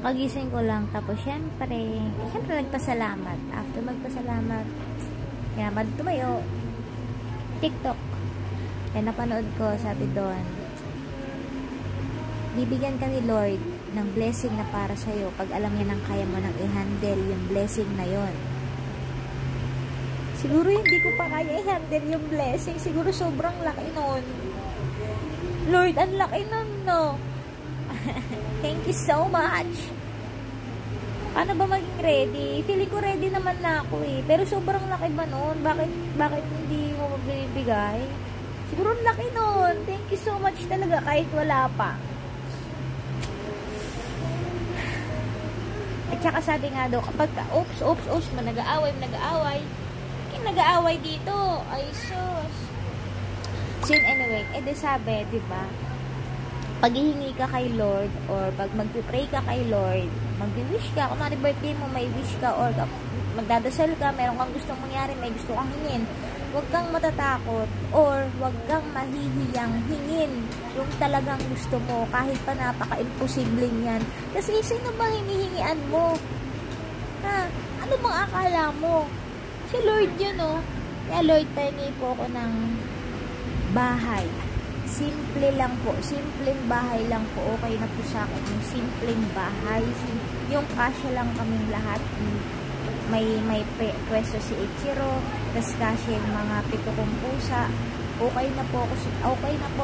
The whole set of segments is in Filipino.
Kakagising ko lang. Tapos, syempre nagpasalamat. After magpasalamat, kaya tumayo. TikTok. Kaya napanood ko, sabi doon, bibigyan ka ni Lord ng blessing na para sa'yo pag alam niya nang kaya mo nang i-handle yung blessing na yon. Siguro hindi ko pa kaya i-handle yung blessing. Siguro sobrang laki nun. Lord, ang laki nun, no? Thank you so much. Paano ba maging ready? Feeling ko ready naman na ako eh. Pero sobrang laki ba nun? Bakit hindi mo magbibigay? Siguro ang laki nun. Thank you so much talaga kahit wala pa. At saka sabi nga daw, kapag oops, nag-aaway. Nag-aaway dito. Ay, sus. So, anyway, sabi, diba, paghihingi ka kay Lord, or pag mag-pray ka kay Lord, mag-wish ka, kung birthday mo, may wish ka, or magdadasal ka, meron kang gustong mangyari, may gusto kang hingin, huwag kang matatakot, or huwag kang mahihiyang hingin yung talagang gusto mo, kahit pa napaka-imposible yan. Kasi sino bang hinihingian mo? Ha? Ano bang akala mo? Si Lord yun, oh. Kaya Lord, tayo po ako ng bahay. Simple lang po. Simpleng bahay lang po. Okay na po sa akin. Yung simpleng bahay. Yung kasya lang kaming lahat. May pwesto si Ichiro. Tapos kasya yung mga 7 kong pusa. Okay na po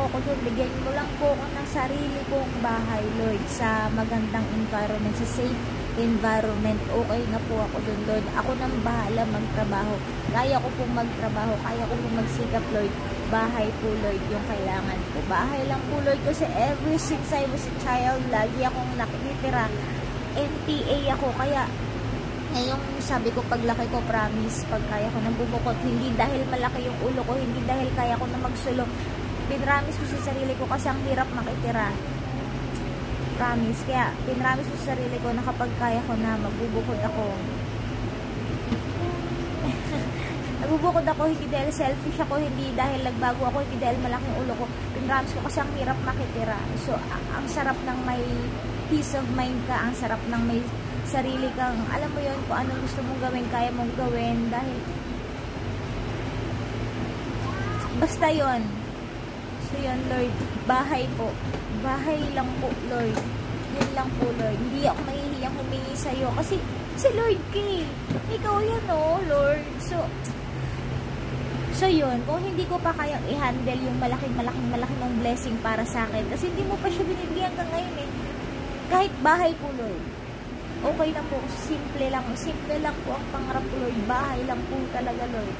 ako dun. Bigyan mo lang po ako ng sarili kong bahay, Lord. Sa magandang environment. Sa safe environment, okay na po ako dun, Lord. Ako nang bahala magtrabaho. Kaya ko pong magtrabaho, kaya ko pong magsikap, Lord. Bahay po, Lord, yung kailangan ko. Bahay lang po, Lord, kasi ever since I was a child, lagi akong nakitira. NPA ako, kaya ngayong sabi ko, paglaki ko, promise, pag kaya ko nang bumukot, hindi dahil malaki yung ulo ko, hindi dahil kaya ko na magsulong. Pinramis ko sa sarili ko kasi ang hirap makitira. Promise. Kaya, pinramis ko sa sarili ko na kapag kaya ko na, magbubukod ako. Nagbubukod ako, hindi dahil selfish ako, hindi dahil nagbago ako, hindi dahil malaki yung ulo ko. Pinramis ko kasi ang hirap makitira. So, ang sarap ng may peace of mind ka, ang sarap ng may sarili kang, alam mo yun, kung anong gusto mong gawin, kaya mong gawin, dahil basta yun. So, yun, Lord, bahay po. Bahay lang po, Lord. Yun lang po, Lord. Hindi ako mahihiyang humingi sa'yo. Kasi, si Lord K. Ikaw yan, oh, Lord. So, yun. Kung hindi ko pa kayang i-handle yung malaking ng blessing para sa akin. Kasi hindi mo pa siya binibigyan hanggang ngayon, eh. Kahit bahay po, Lord. Okay na po. Simple lang po ang pangarap ko, Lord. Bahay lang po talaga, Lord.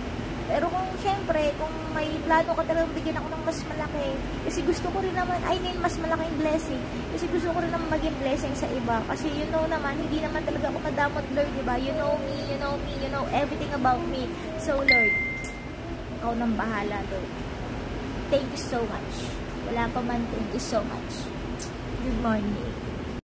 Pero kung syempre, kung may plano ka talagang bigyan ako ng mas malaki, kasi gusto ko rin naman, mas malaking blessing. Kasi gusto ko rin naman maging blessing sa iba. Kasi you know naman, hindi naman talaga ako madamot, Lord, diba? You know me, you know everything about me. So, Lord, ikaw nang bahala, Lord. Thank you so much. Wala pa man, thank you so much. Good morning.